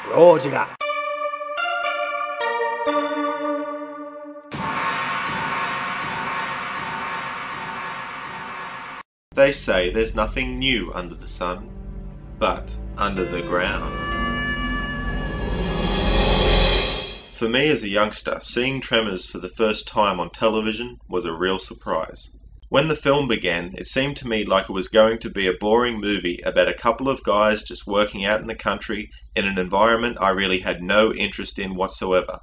ROJIRA. They say there's nothing new under the sun, but under the ground. For me as a youngster, seeing Tremors for the first time on television was a real surprise. When the film began, it seemed to me like it was going to be a boring movie about a couple of guys just working out in the country in an environment I really had no interest in whatsoever.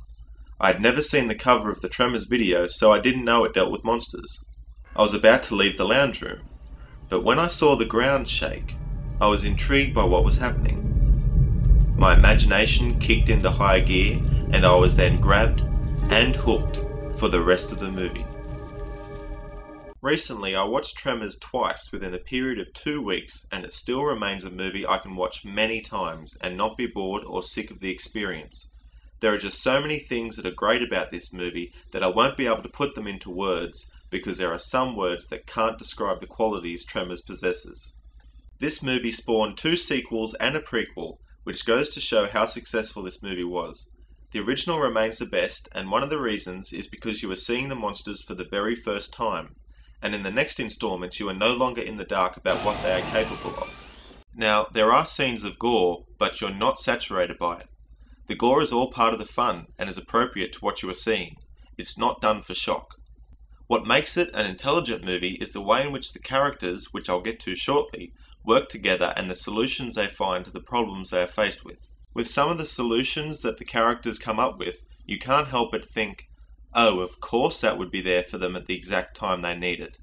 I had never seen the cover of the Tremors video, so I didn't know it dealt with monsters. I was about to leave the lounge room, but when I saw the ground shake, I was intrigued by what was happening. My imagination kicked into high gear, and I was then grabbed and hooked for the rest of the movie. Recently, I watched Tremors twice within a period of 2 weeks, and it still remains a movie I can watch many times and not be bored or sick of the experience. There are just so many things that are great about this movie that I won't be able to put them into words, because there are some words that can't describe the qualities Tremors possesses. This movie spawned 2 sequels and a prequel, which goes to show how successful this movie was. The original remains the best, and one of the reasons is because you are seeing the monsters for the very first time, and in the next installments you are no longer in the dark about what they are capable of. Now, there are scenes of gore, but you're not saturated by it. The gore is all part of the fun and is appropriate to what you are seeing. It's not done for shock. What makes it an intelligent movie is the way in which the characters, which I'll get to shortly, work together and the solutions they find to the problems they are faced with. With some of the solutions that the characters come up with, you can't help but think, oh, of course that would be there for them at the exact time they need it.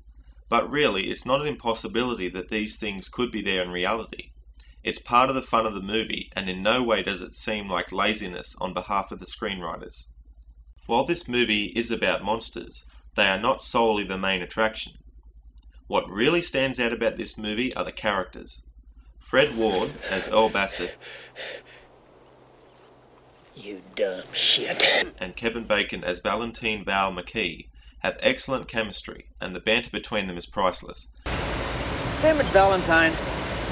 But really, it's not an impossibility that these things could be there in reality. It's part of the fun of the movie, and in no way does it seem like laziness on behalf of the screenwriters. While this movie is about monsters, they are not solely the main attraction. What really stands out about this movie are the characters. Fred Ward as Earl Bassett, you dumb shit, and Kevin Bacon as Valentine Val McKee have excellent chemistry, and the banter between them is priceless. Damn it, Valentine.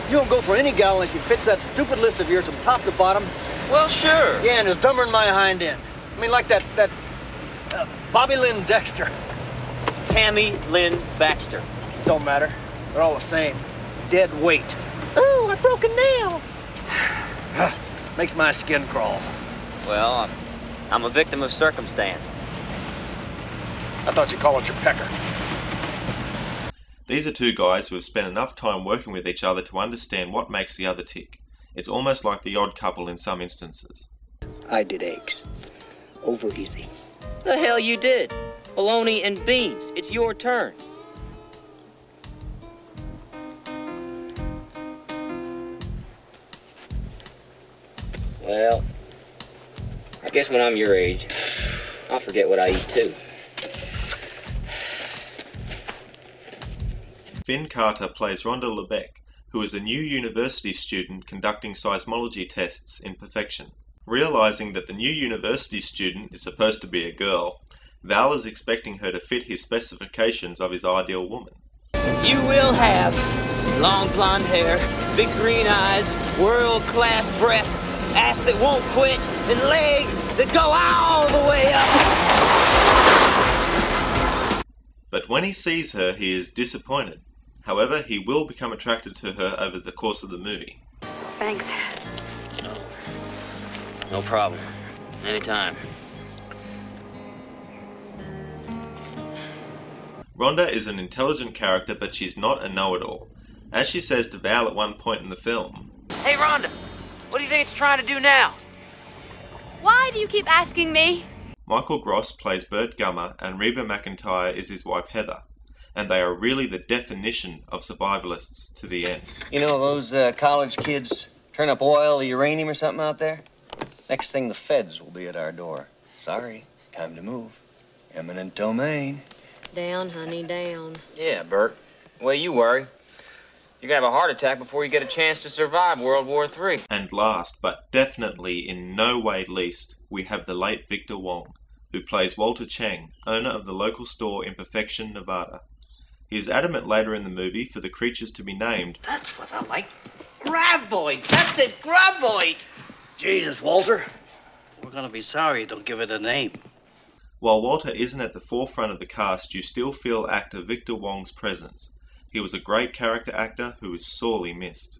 You don't go for any gal unless she fits that stupid list of yours from top to bottom. Well, sure. Yeah, and is dumber than my hind end. I mean, like that Bobby Lynn Dexter. Tammy Lynn Baxter. Don't matter. They're all the same. Dead weight. Ooh, I broke a nail. Makes my skin crawl. Well, I'm a victim of circumstance. I thought you called it your pecker. These are 2 guys who have spent enough time working with each other to understand what makes the other tick. It's almost like the odd couple in some instances. I did eggs. Over easy. The hell you did. Bologna and beans. It's your turn. Well, I guess when I'm your age, I'll forget what I eat too. Finn Carter plays Rhonda Lebeck, who is a new university student conducting seismology tests in perfection. Realizing that the new university student is supposed to be a girl, Val is expecting her to fit his specifications of his ideal woman. You will have long blonde hair, big green eyes, world-class breasts, ass that won't quit, and legs that go all the way up. But when he sees her, he is disappointed. However, he will become attracted to her over the course of the movie. Thanks. No problem. Anytime. Rhonda is an intelligent character, but she's not a know-it-all. As she says to Val at one point in the film, Hey, Rhonda, what do you think it's trying to do now? Why do you keep asking me? Michael Gross plays Bert Gummer and Reba McEntire is his wife Heather, and they are really the definition of survivalists to the end. You know, those college kids turn up oil or uranium or something out there? Next thing, the feds will be at our door. Sorry, time to move. Eminent domain. Down, honey, down. Yeah, Bert. The way you worry, you're gonna have a heart attack before you get a chance to survive World War III. And last, but definitely in no way least, we have the late Victor Wong, who plays Walter Chang, owner of the local store in Perfection, Nevada. He is adamant later in the movie for the creatures to be named. That's what I like. Graboid! That's it, Graboid! Jesus, Walter. We're gonna be sorry you don't give it a name. While Walter isn't at the forefront of the cast, you still feel actor Victor Wong's presence. He was a great character actor who is sorely missed.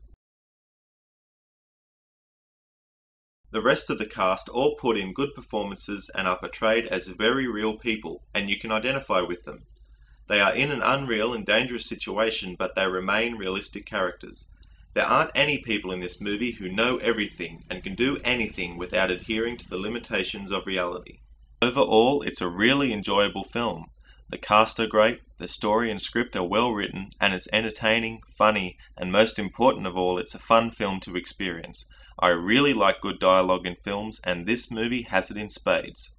The rest of the cast all put in good performances and are portrayed as very real people, and you can identify with them. They are in an unreal and dangerous situation, but they remain realistic characters. There aren't any people in this movie who know everything and can do anything without adhering to the limitations of reality. Overall, it's a really enjoyable film. The cast are great, the story and script are well written, and it's entertaining, funny, and most important of all, it's a fun film to experience. I really like good dialogue in films, and this movie has it in spades.